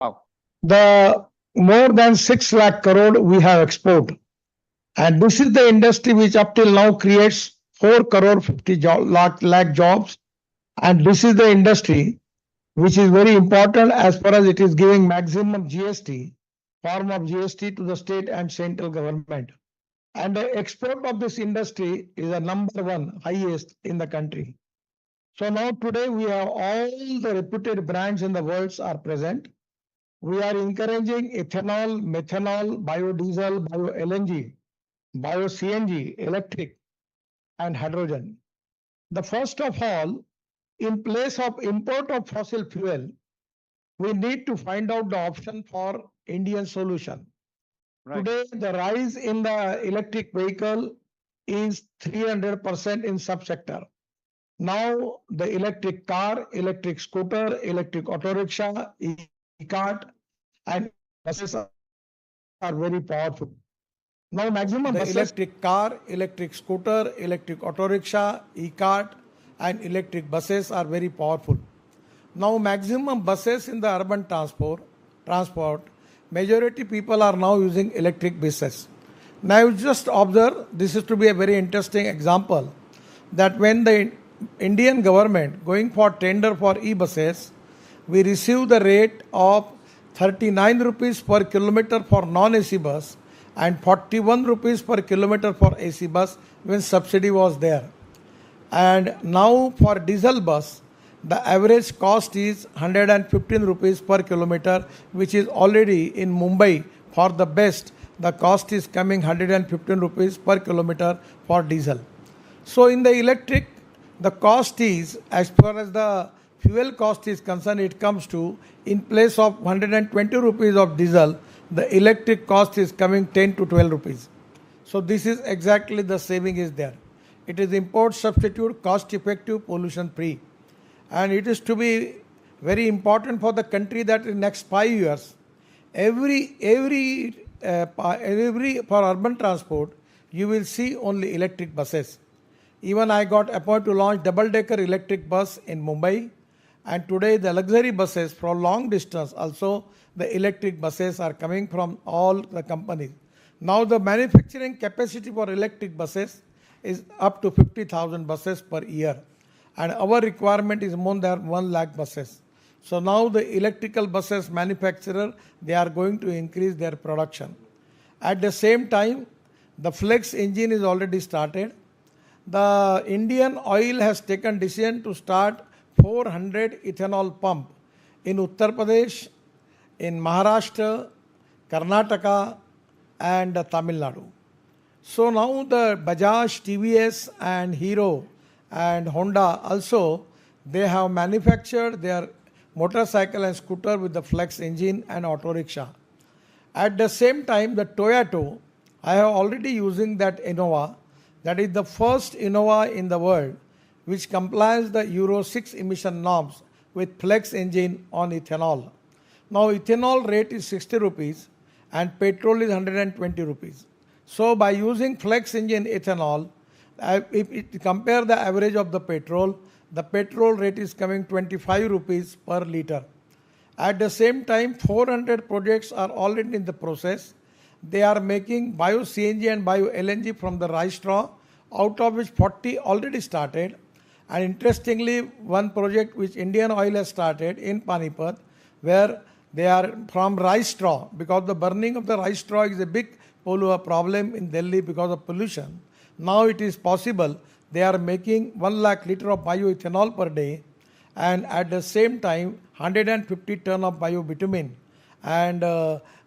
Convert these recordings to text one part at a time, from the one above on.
Wow. The more than 6 lakh crore we have export. And this is the industry which up till now creates 4 crore 50 lakh jobs. And this is the industry which is very important as far as it is giving maximum GST, form of GST to the state and central government. And the export of this industry is the number one highest in the country. So now today we have all the reputed brands in the world are present. We are encouraging ethanol, methanol, biodiesel, bio-LNG, bio-CNG, electric, and hydrogen. The first of all, in place of import of fossil fuel, we need to find out the option for Indian solution. Right. Today, the rise in the electric vehicle is 300% in subsector. Now, the electric car, electric scooter, electric auto rickshaw, e-cart, and buses are very powerful. Now, maximum buses. The electric car, electric scooter, electric auto rickshaw, e-cart, and electric buses are very powerful. Now, maximum buses in the urban transport, majority people are now using electric buses. Now, just observe, this is to be a very interesting example that when the Indian government going for tender for e-buses, we receive the rate of 39 rupees per kilometer for non-AC bus and 41 rupees per kilometer for AC bus when subsidy was there. And now for diesel bus, the average cost is 115 rupees per kilometer, which is already in Mumbai for the best. The cost is coming 115 rupees per kilometer for diesel. So in the electric, the cost is, as far as the fuel cost is concerned, it comes to, in place of 120 rupees of diesel, the electric cost is coming 10 to 12 rupees. So this is exactly the saving is there. It is import substitute, cost effective, pollution free. And it is to be very important for the country that in next 5 years, every for urban transport, you will see only electric buses. Even I got appointed to launch double-decker electric bus in Mumbai. And today the luxury buses for long distance, also the electric buses are coming from all the companies. Now the manufacturing capacity for electric buses is up to 50,000 buses per year. And our requirement is more than 1 lakh buses. So now the electrical buses manufacturer, they are going to increase their production. At the same time, the flex engine is already started. The Indian Oil has taken decision to start 400 ethanol pump in Uttar Pradesh, in Maharashtra, Karnataka, and Tamil Nadu. So now the Bajaj, TVS, and Hero and Honda also, they have manufactured their motorcycle and scooter with the flex engine and auto rickshaw. At the same time, the Toyota, I have already using that Innova. That is the first Innova in the world which complies the Euro 6 emission norms with flex engine on ethanol. Now ethanol rate is 60 rupees and petrol is 120 rupees. So by using flex engine ethanol, if you compare the average of the petrol rate is coming 25 rupees per liter. At the same time, 400 projects are already in the process. They are making bio-CNG and bio-LNG from the rice straw, out of which 40 already started. And interestingly, one project which Indian Oil has started in Panipat, where they are from rice straw, because the burning of the rice straw is a big problem in Delhi because of pollution. Now it is possible they are making 1 lakh liter of bioethanol per day, and at the same time 150 ton of biobitumen and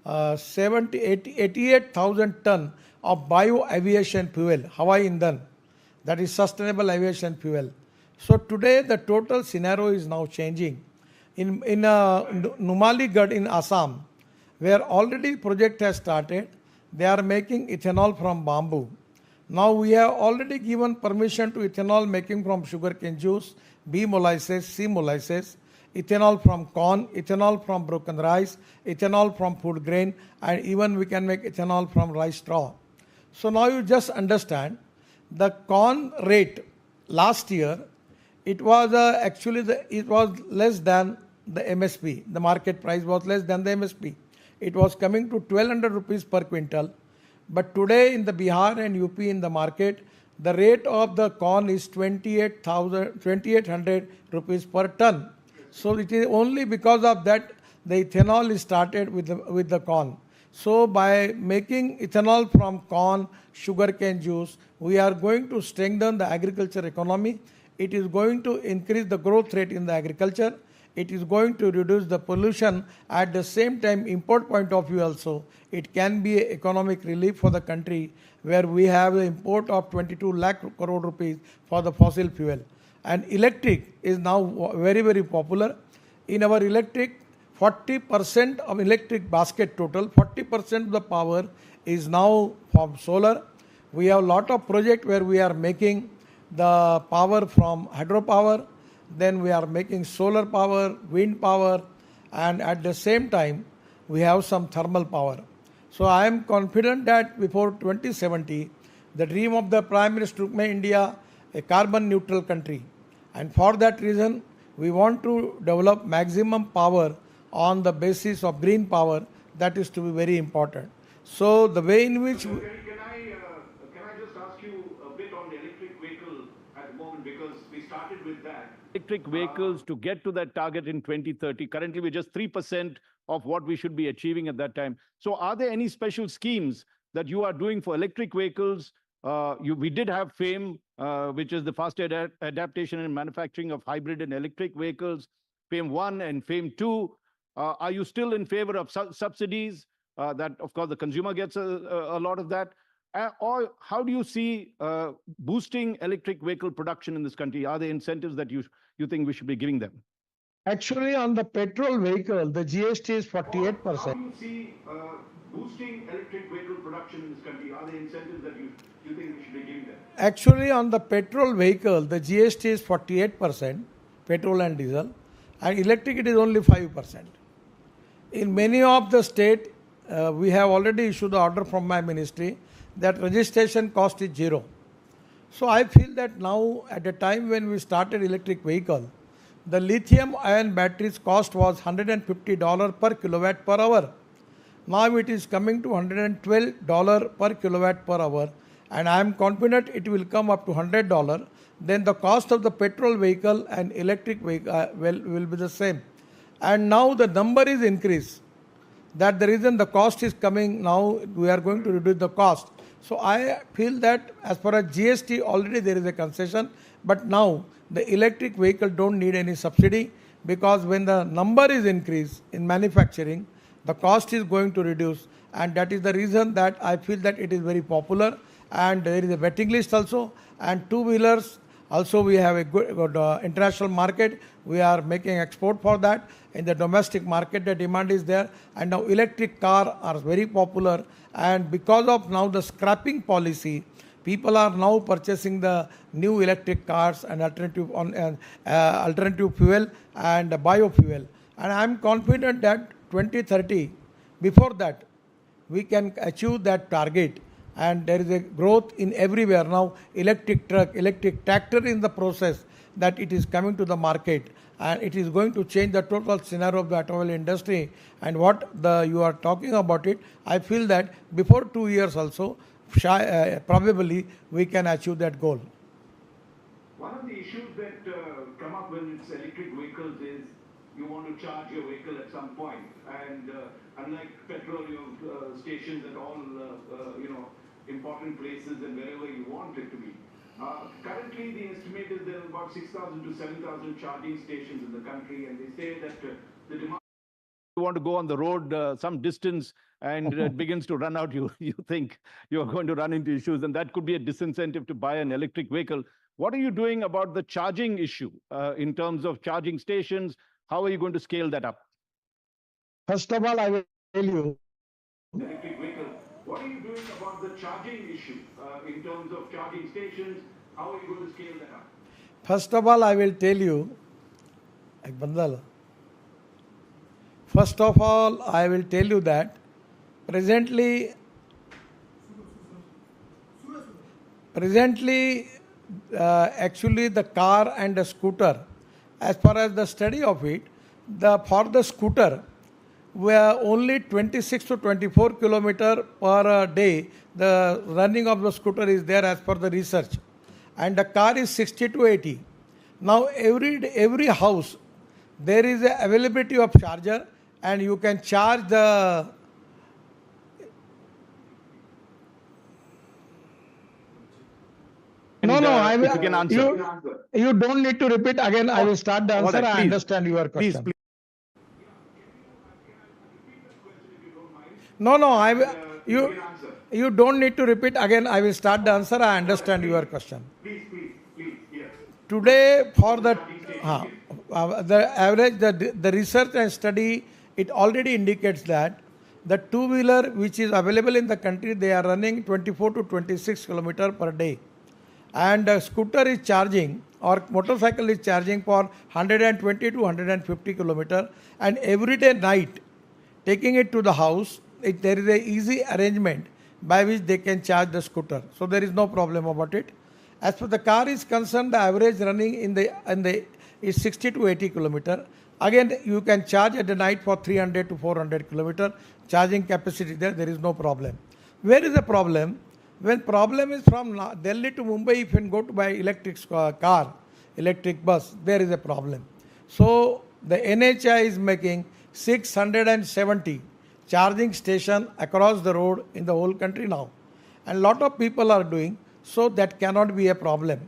88,000 ton of bio-aviation fuel, Hawaii Indan, that is sustainable aviation fuel. So today the total scenario is now changing. In Numaligarh in Assam, where already project has started, they are making ethanol from bamboo. Now we have already given permission to ethanol making from sugarcane juice, B molasses, C molasses, ethanol from corn, ethanol from broken rice, ethanol from food grain, and even we can make ethanol from rice straw. So now you just understand the corn rate last year, it was it was less than the MSP. The market price was less than the MSP. It was coming to 1200 rupees per quintal. But today in the Bihar and UP in the market, the rate of the corn is 2800 rupees per ton. So it is only because of that the ethanol is started with the corn. So by making ethanol from corn, sugarcane juice, we are going to strengthen the agriculture economy. It is going to increase the growth rate in the agriculture. It is going to reduce the pollution. At the same time, import point of view also, it can be an economic relief for the country where we have an import of 22 lakh crore rupees for the fossil fuel. And electric is now very, very popular. In our electric, 40% of electric basket total, 40% of the power is now from solar. We have a lot of projects where we are making the power from hydropower, then we are making solar power, wind power, and at the same time we have some thermal power. So I am confident that before 2070, the dream of the Prime Minister to make India a carbon neutral country. And for that reason, we want to develop maximum power on the basis of green power. That is to be very important. So the way in which... Can I just ask you a bit on the electric vehicle at the moment, because we started with that. Electric vehicles to get to that target in 2030. Currently, we're just 3% of what we should be achieving at that time. So are there any special schemes that you are doing for electric vehicles? We did have FAME, which is the fast adaptation and manufacturing of hybrid and electric vehicles, FAME 1 and FAME 2. Are you still in favor of subsidies? That, of course, the consumer gets a lot of that. Or how do you see boosting electric vehicle production in this country? Are there incentives that you think we should be giving them? Actually, on the petrol vehicle, the GST is 48%. How do you see boosting electric vehicle production in this country? Are there incentives that you think we should be giving them? Actually, on the petrol vehicle, the GST is 48%, petrol and diesel, and electric it is only 5%. In many of the state, we have already issued the order from my ministry that registration cost is 0. So I feel that now at the time when we started electric vehicle, the lithium ion batteries cost was $150 per kilowatt per hour. Now it is coming to $112 per kilowatt per hour, and I am confident it will come up to $100. Then the cost of the petrol vehicle and electric vehicle will be the same. And now the number is increased. That the reason the cost is coming now, we are going to reduce the cost. So I feel that as far as GST, already there is a concession, but now the electric vehicle don't need any subsidy, because when the number is increased in manufacturing, the cost is going to reduce, and that is the reason that I feel that it is very popular. And there is a waiting list also, and two-wheelers also we have a good international market. We are making export for that. In the domestic market, the demand is there, and now electric cars are very popular. And because of now the scrapping policy, people are now purchasing the new electric cars and alternative fuel and biofuel. And I am confident that 2030, before that, we can achieve that target. And there is a growth in everywhere now. Electric truck, electric tractor in the process that it is coming to the market, and it is going to change the total scenario of the automobile industry. And what you are talking about it, I feel that before 2 years also, probably we can achieve that goal. One of the issues that come up when it's electric vehicles is you want to charge your vehicle at some point, and unlike petrol, you have stations at all important places and wherever you want it to be. Currently, the estimate is there are about 6,000 to 7,000 charging stations in the country, and they say that the demand. You want to go on the road some distance and it begins to run out, you think you're going to run into issues, and that could be a disincentive to buy an electric vehicle. What are you doing about the charging issue in terms of charging stations? How are you going to scale that up? First of all, I will tell you. Electric vehicle. What are you doing about the charging issue in terms of charging stations? How are you going to scale that up? First of all, I will tell you. First of all, I will tell you that presently, actually the car and the scooter, as far as the study of it, For the scooter, where only 26 to 24 kilometer per day, the running of the scooter is there as per the research, and the car is 60 to 80. Now every house there is a availability of charger, and you can charge the. No, And no, I if you can answer. you don't need to repeat again. I will start the All answer. right, I please. understand your Please, question. please. No, you don't need to repeat again. I will start the answer. I understand your question. Please, yes. Today, for the average, the research and study, it already indicates that the two-wheeler which is available in the country, they are running 24 to 26 kilometer per day, and a scooter is charging or motorcycle is charging for 120 to 150 kilometer, and every day night taking it to the house, there is a easy arrangement by which they can charge the scooter, so there is no problem about it. As for the car is concerned, the average running in the is 60 to 80 kilometer. Again, you can charge at the night for 300 to 400 kilometer charging capacity. There is no problem. Where is the problem? When problem is from Delhi to Mumbai, if you go to buy electric car, electric bus, there is a problem. So the NHI is making 670 charging station across the road in the whole country now, and lot of people are doing, so that cannot be a problem.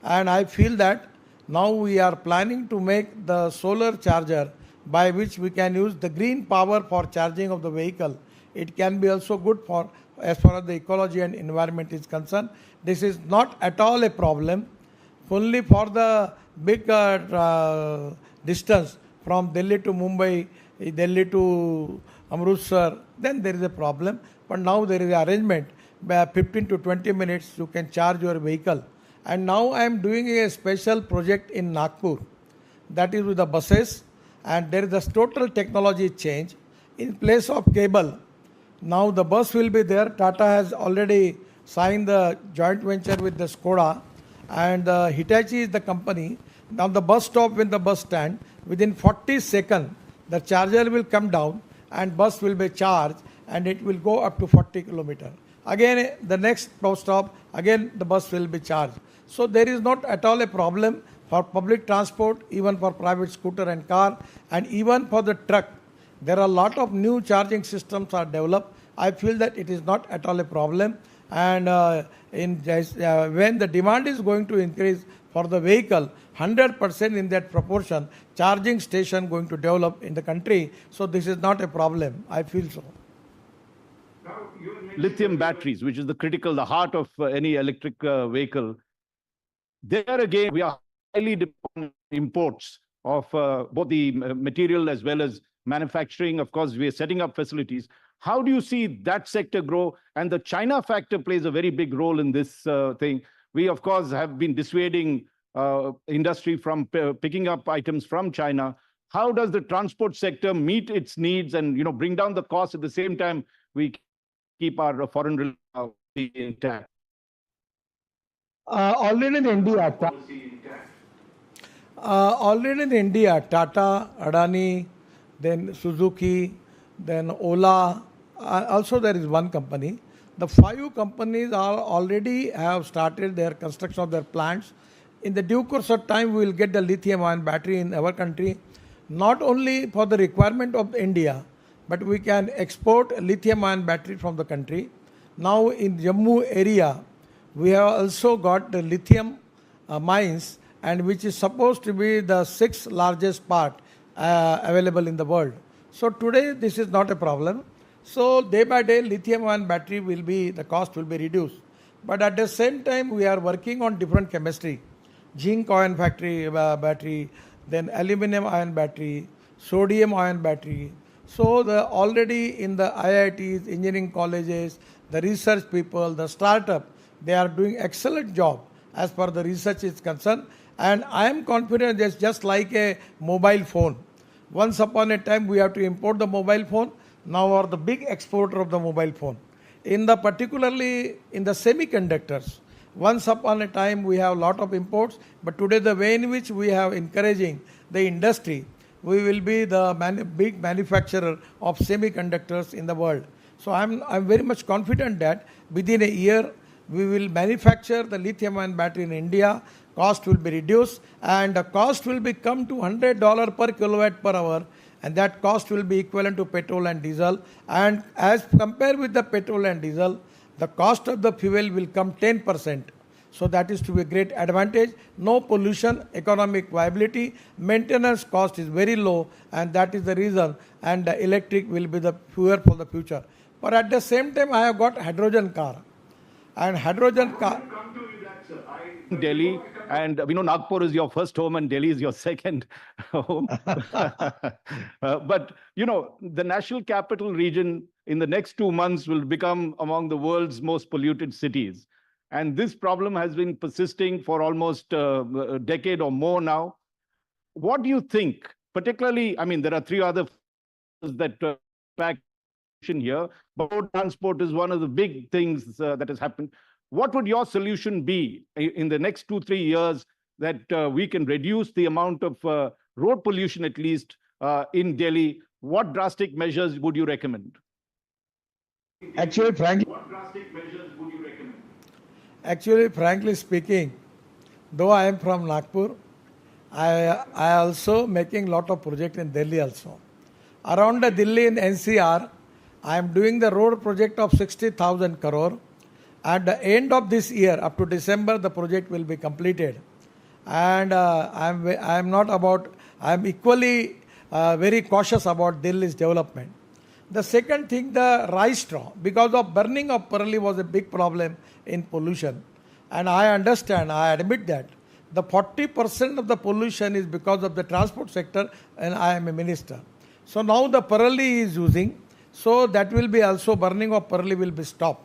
And I feel that now we are planning to make the solar charger by which we can use the green power for charging of the vehicle. It can be also good for as far as the ecology and environment is concerned. This is not at all a problem. Only for the big distance from Delhi to Mumbai, Delhi to Amritsar, then there is a problem. But now there is an arrangement. By 15 to 20 minutes, you can charge your vehicle. And now I am doing a special project in Nagpur. That is with the buses. And there is a total technology change. In place of cable, now the bus will be there. Tata has already signed the joint venture with the Skoda. And Hitachi is the company. Now the bus stop in the bus stand, within 40 seconds, the charger will come down and bus will be charged, and it will go up to 40 kilometers. Again, the next bus stop, again the bus will be charged. So there is not at all a problem for public transport, even for private scooter and car, and even for the truck. There are a lot of new charging systems are developed. I feel that it is not at all a problem. And when the demand is going to increase for the vehicle, 100% in that proportion, charging station going to develop in the country. So this is not a problem. I feel so. Lithium batteries, which is the heart of any electric vehicle. There again, we are highly dependent on imports of both the material as well as manufacturing. Of course, we are setting up facilities. How do you see that sector grow? And the China factor plays a very big role in this thing. We, of course, have been dissuading industry from picking up items from China. How does the transport sector meet its needs and bring down the cost at the same time we keep our foreign relations intact? Already in India, Tata, Adani, then Suzuki, then Ola, also there is one company. The 5 companies are already have started their construction of their plants. In the due course of time, we will get the lithium-ion battery in our country, not only for the requirement of India, but we can export lithium-ion battery from the country. Now in Jammu area, we have also got the lithium mines, and which is supposed to be the 6th largest part available in the world. So today this is not a problem. So day by day, lithium-ion battery the cost will be reduced. But at the same time, we are working on different chemistry. Zinc ion battery, then aluminum ion battery, sodium ion battery. So already in the IITs, engineering colleges, the research people, the startup, they are doing excellent job as far the research is concerned. And I am confident that just like a mobile phone. Once upon a time, we have to import the mobile phone. Now we are the big exporter of the mobile phone. Particularly in the semiconductors, once upon a time we have a lot of imports, but today the way in which we have encouraging the industry, we will be the big manufacturer of semiconductors in the world. So I'm very much confident that within a year we will manufacture the lithium-ion battery in India. Cost will be reduced, and the cost will become to $100 per kilowatt per hour, and that cost will be equivalent to petrol and diesel. And as compared with the petrol and diesel, the cost of the fuel will come 10%. So that is to be a great advantage. No pollution, economic viability, maintenance cost is very low, and that is the reason. And the electric will be the fuel for the future. But at the same time, I have got hydrogen car, and hydrogen car. Come to you that, sir. Delhi, and we know Nagpur is your first home and Delhi is your second home. But, the national capital region in the next 2 months will become among the world's most polluted cities. And this problem has been persisting for almost a decade or more now. What do you think, particularly, there are three other that impact here, but road transport is one of the big things that has happened. What would your solution be in the next 2-3 years that we can reduce the amount of road pollution, at least in Delhi? What drastic measures would you recommend? Actually, frankly, What drastic measures would you recommend? Actually, frankly speaking, though I am from Nagpur, I also making lot of project in Delhi also. Around the Delhi in NCR, I am doing the road project of 60,000 crore. At the end of this year, up to December, the project will be completed. And I am equally very cautious about Delhi's development. The second thing, the rice straw, because of burning of Parali was a big problem in pollution. And I understand, I admit that. The 40% of the pollution is because of the transport sector, and I am a minister. So now the Parali is using, so that will be also burning of Parali will be stopped.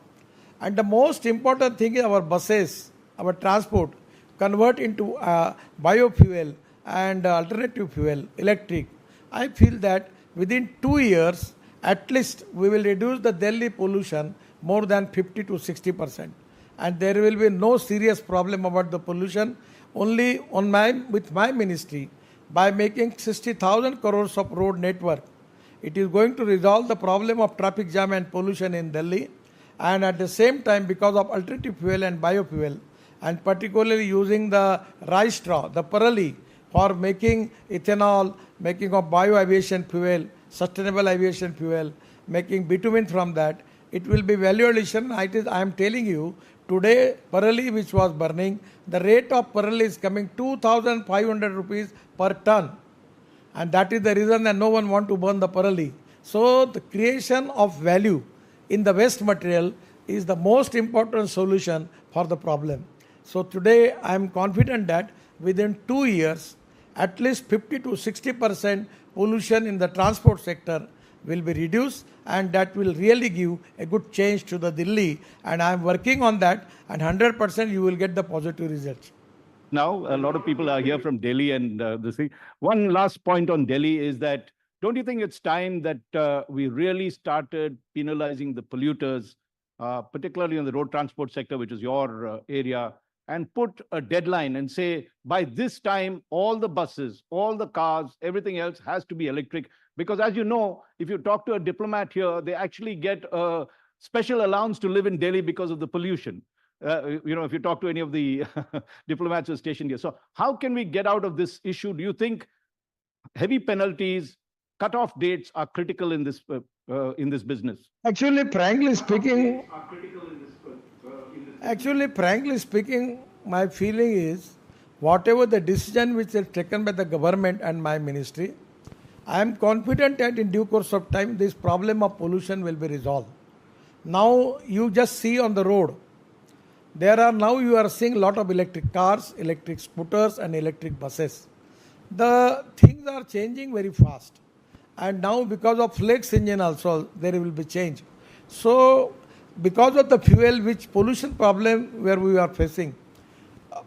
And the most important thing is our buses, our transport, convert into biofuel and alternative fuel, electric. I feel that within 2 years, at least we will reduce the Delhi pollution more than 50 to 60%. And there will be no serious problem about the pollution. Only with my ministry, by making 60,000 crores of road network, it is going to resolve the problem of traffic jam and pollution in Delhi. And at the same time, because of alternative fuel and biofuel, and particularly using the rice straw, the Parali, for making ethanol, making of bio-aviation fuel, sustainable aviation fuel, making bitumen from that, it will be value addition. I am telling you, today Parali which was burning, the rate of Parali is coming 2,500 rupees per ton. And that is the reason that no one want to burn the Parali. So the creation of value in the waste material is the most important solution for the problem. So today I am confident that within 2 years, at least 50 to 60% pollution in the transport sector will be reduced, and that will really give a good change to the Delhi. And I am working on that, and 100% you will get the positive results. Now, a lot of people are here from Delhi, and this thing. One last point on Delhi is that don't you think it's time that we really started penalizing the polluters, particularly in the road transport sector, which is your area, and put a deadline and say, by this time, all the buses, all the cars, everything else has to be electric? Because as you know, if you talk to a diplomat here, they actually get a special allowance to live in Delhi because of the pollution. If you talk to any of the diplomats who are stationed here. So how can we get out of this issue? Do you think heavy penalties, cut-off dates are critical in this business? Actually, frankly speaking, my feeling is whatever the decision which is taken by the government and my ministry, I am confident that in due course of time, this problem of pollution will be resolved. Now, you just see on the road, you are seeing a lot of electric cars, electric scooters, and electric buses. The things are changing very fast. And now because of flex engine also, there will be change. So, because of the fuel which pollution problem where we are facing,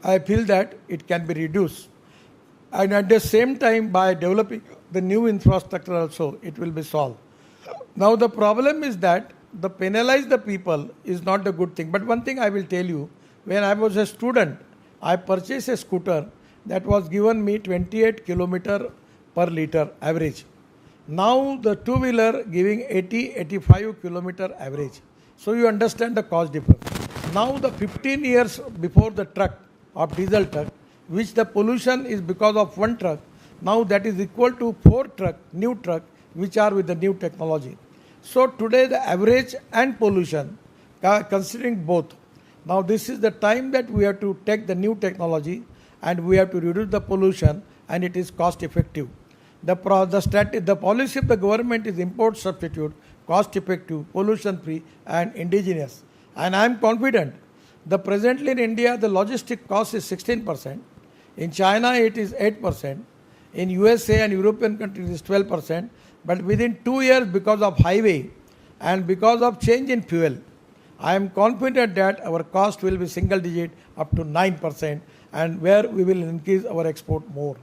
I feel that it can be reduced. And at the same time, by developing the new infrastructure also, it will be solved. Now the problem is that the penalize the people is not a good thing. But one thing I will tell you, when I was a student, I purchased a scooter that was given me 28 kilometer per liter average. Now the two-wheeler giving 80-85 kilometer average. So you understand the cost difference. Now the 15 years before the truck of diesel truck, which the pollution is because of one truck, now that is equal to 4 truck, new truck, which are with the new technology. So today the average and pollution, considering both. Now this is the time that we have to take the new technology and we have to reduce the pollution, and it is cost effective. The policy of the government is import substitute, cost effective, pollution free and indigenous. And I am confident. Presently in India the logistic cost is 16%. In China it is 8%. In USA and European countries it is 12%. But within 2 years, because of highway and because of change in fuel, I am confident that our cost will be single digit up to 9%, and where we will increase our export more.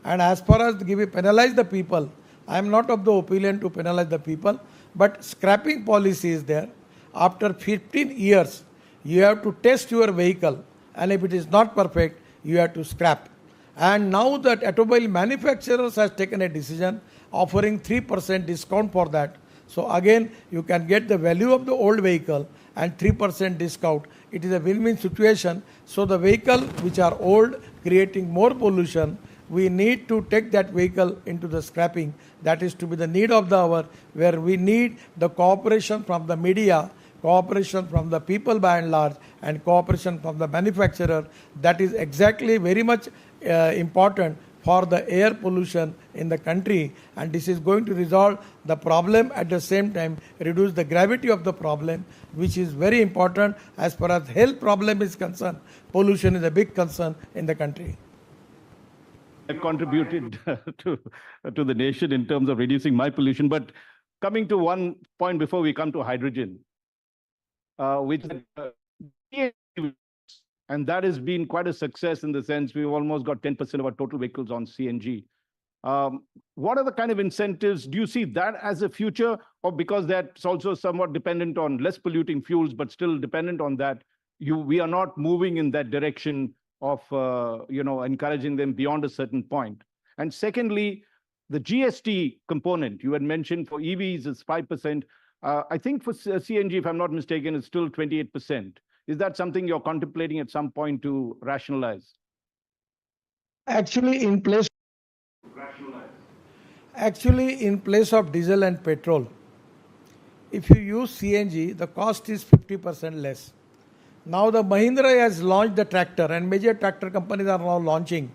And as far as penalize the people, I am not of the opinion to penalize the people, but scrapping policy is there. After 15 years, you have to test your vehicle, and if it is not perfect, you have to scrap. And now that automobile manufacturers has taken a decision offering 3% discount for that. So again, you can get the value of the old vehicle and 3% discount. It is a win-win situation. So the vehicle which are old, creating more pollution, we need to take that vehicle into the scrapping. That is to be the need of the hour, where we need the cooperation from the media, cooperation from the people by and large, and cooperation from the manufacturer. That is exactly very much important for the air pollution in the country, and this is going to resolve the problem, at the same time reduce the gravity of the problem, which is very important. As far as health problem is concerned, pollution is a big concern in the country. I've contributed to the nation in terms of reducing my pollution. But coming to one point before we come to hydrogen, which and that has been quite a success in the sense we've almost got 10% of our total vehicles on CNG. What are the kind of incentives? Do you see that as a future, or because that's also somewhat dependent on less polluting fuels, but still dependent on that, we are not moving in that direction of encouraging them beyond a certain point? And secondly, the GST component you had mentioned for EVs is 5%. I think for CNG, if I'm not mistaken, it's still 28%. Is that something you're contemplating at some point to rationalize? Actually, in place of diesel and petrol, if you use CNG, the cost is 50% less. Now the Mahindra has launched the tractor, and major tractor companies are now launching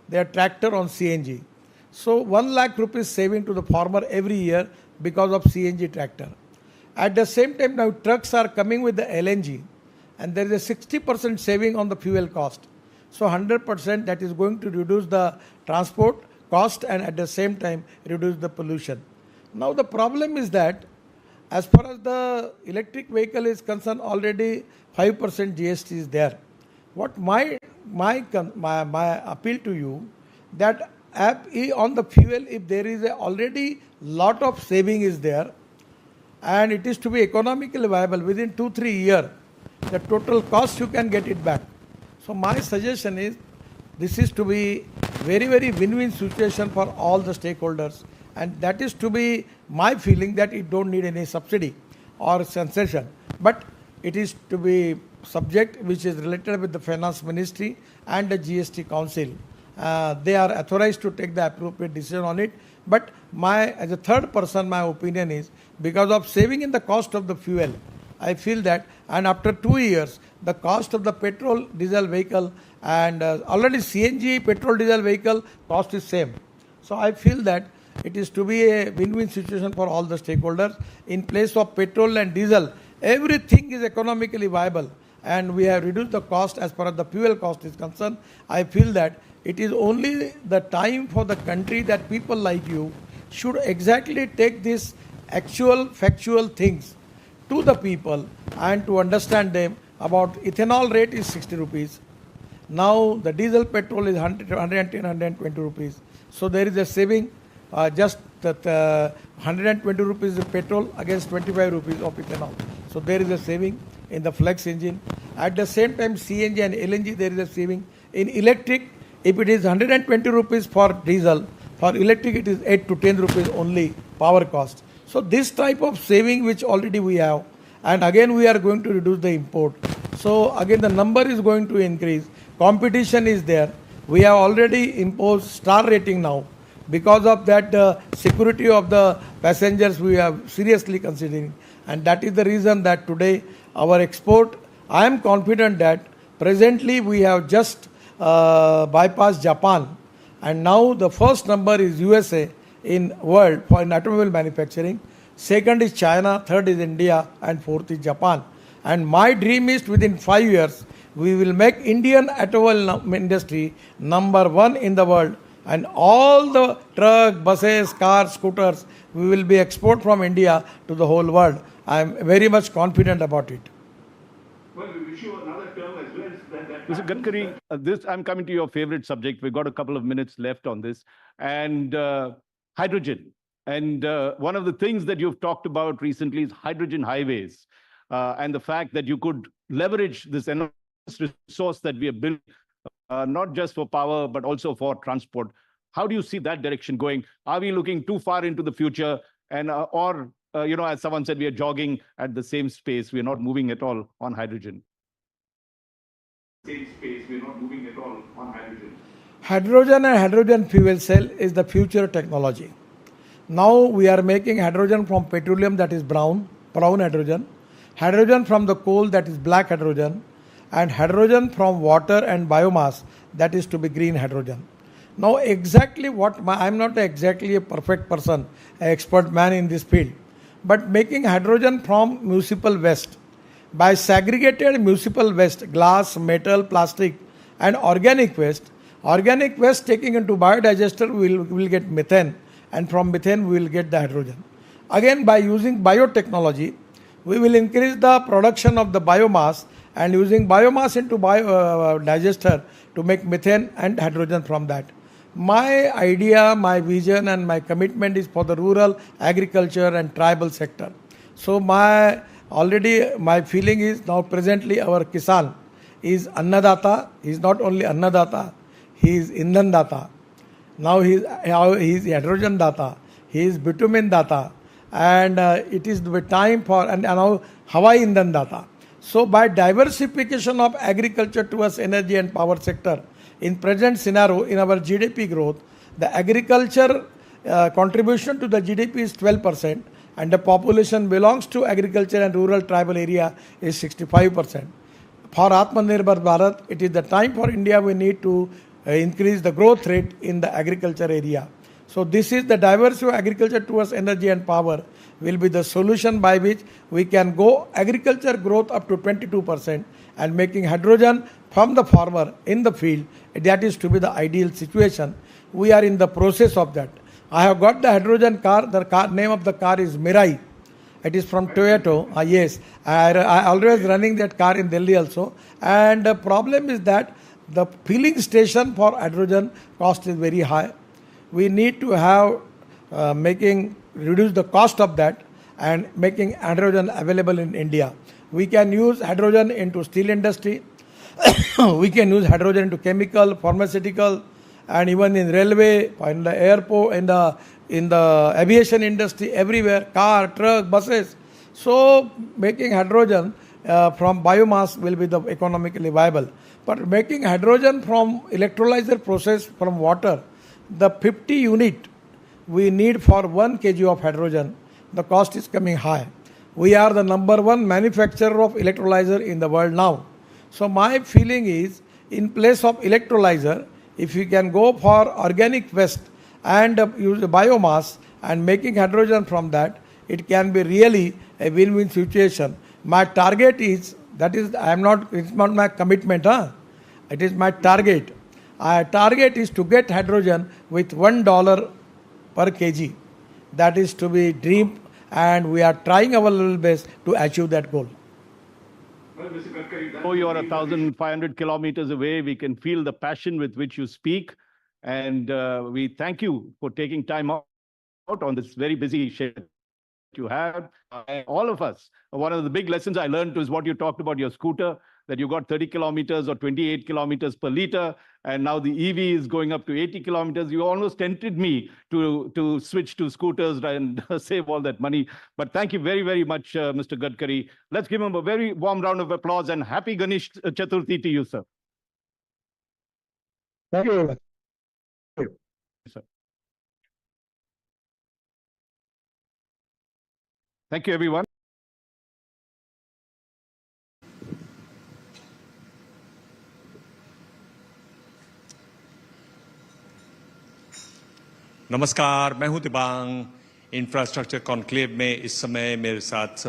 their tractor on CNG. So 1 lakh rupees saving to the farmer every year because of CNG tractor. At the same time, now trucks are coming with the LNG, and there is a 60% saving on the fuel cost. So 100% that is going to reduce the transport cost and at the same time reduce the pollution. Now the problem is that as far as the electric vehicle is concerned, already 5% GST is there. What my appeal to you, that on the fuel, if there is already lot of saving is there, and it is to be economically viable within 2-3 years, the total cost you can get it back. So my suggestion is, this is to be very, very win-win situation for all the stakeholders, and that is to be my feeling, that it don't need any subsidy or concession, but it is to be subject which is related with the finance ministry and the GST council. They are authorized to take the appropriate decision on it. But as a third person, my opinion is, because of saving in the cost of the fuel, I feel that, and after 2 years, the cost of the petrol diesel vehicle and already CNG petrol diesel vehicle cost is same. So I feel that it is to be a win-win situation for all the stakeholders. In place of petrol and diesel, everything is economically viable, and we have reduced the cost as far as the fuel cost is concerned. I feel that it is only the time for the country that people like you should exactly take these actual factual things to the people and to understand them. About ethanol rate is 60 rupees. Now the diesel petrol is 110, 120 rupees. So there is a saving, just that 120 rupees of petrol against 25 rupees of ethanol. So there is a saving in the flex engine. At the same time, CNG and LNG, there is a saving. In electric, if it is 120 rupees for diesel, For electric, it is 8 to 10 rupees only power cost. So this type of saving which already we have, and again we are going to reduce the import. So again the number is going to increase. Competition is there. We have already imposed star rating now. Because of that, the security of the passengers we are seriously considering, and that is the reason that today our export, I am confident that presently we have just bypassed Japan, and now the first number is USA in world for in automobile manufacturing. Second is China, third is India, and fourth is Japan. And my dream is within 5 years we will make Indian automobile industry number one in the world, and all the truck, buses, cars, scooters, we will be export from India to the whole world. I am very much confident about it. Well, we wish you another term as well. Mr. Gadkari, I'm coming to your favorite subject. We've got a couple of minutes left on this. And hydrogen. And one of the things that you've talked about recently is hydrogen highways, and the fact that you could leverage this enormous resource that we have built, not just for power, but also for transport. How do you see that direction going? Are we looking too far into the future? And or as someone said, we are jogging at the same space. We are not moving at all on hydrogen. Same space. We are not moving at all on hydrogen. Hydrogen and hydrogen fuel cell is the future technology. Now we are making hydrogen from petroleum, that is brown hydrogen, hydrogen from the coal, that is black hydrogen, and hydrogen from water and biomass, that is to be green hydrogen. Now exactly I am not exactly a perfect person, an expert man in this field, but making hydrogen from municipal waste, by segregated municipal waste, glass, metal, plastic and organic waste taking into biodigester we will get methane, and from methane we will get the hydrogen. Again, by using biotechnology, we will increase the production of the biomass, and using biomass into digester to make methane and hydrogen from that. My idea, my vision and my commitment is for the rural agriculture and tribal sector. So my feeling is now presently our Kisan is Annadata. He is not only Annadata, he is Indhan Data. Now he is hydrogen data, he is bitumen data, and it is the time for, and now Hawaii Indhan data. So by diversification of agriculture towards energy and power sector, in present scenario in our GDP growth, the agriculture contribution to the GDP is 12%, and the population belongs to agriculture and rural tribal area is 65%. For Atmanirbhar Bharat, it is the time for India we need to increase the growth rate in the agriculture area. So this is the diversity of agriculture towards energy and power will be the solution by which we can go agriculture growth up to 22% and making hydrogen from the farmer in the field. That is to be the ideal situation. We are in the process of that. I have got the hydrogen car. The name of the car is Mirai. It is from Toyota. Yes, I always running that car in Delhi also. And the problem is that the filling station for hydrogen cost is very high. We need to have reduce the cost of that and making hydrogen available in India. We can use hydrogen into steel industry. We can use hydrogen into chemical, pharmaceutical, and even in railway, in the airport, in the aviation industry, everywhere, car, truck, buses. So making hydrogen from biomass will be the economically viable. But making hydrogen from electrolyzer process from water, the 50 unit we need for 1 kg of hydrogen, the cost is coming high. We are the number one manufacturer of electrolyzer in the world now. So my feeling is, in place of electrolyzer, if you can go for organic waste and use biomass and making hydrogen from that, it can be really a win-win situation. My target is, it's not my commitment, it is my target. Our target is to get hydrogen with $1 per kg. That is to be dream, and we are trying our little best to achieve that goal. Well, Mr. Gadkari, though you are 1,500 kilometers away, we can feel the passion with which you speak, and we thank you for taking time out on this very busy schedule you have. All of us, one of the big lessons I learned was what you talked about your scooter. that you got 30 kilometers or 28 kilometers per liter, and now the EV is going up to 80 kilometers. You almost tempted me to switch to scooters and save all that money. But thank you very, very much, Mr. Gadkari. Let's give him a very warm round of applause and happy Ganesh Chaturthi to you, sir. Thank you very much. Sir. Thank you, everyone. नमस्कार, मैं हूं Dibang. Infrastructure conclave में इस समय मेरे साथ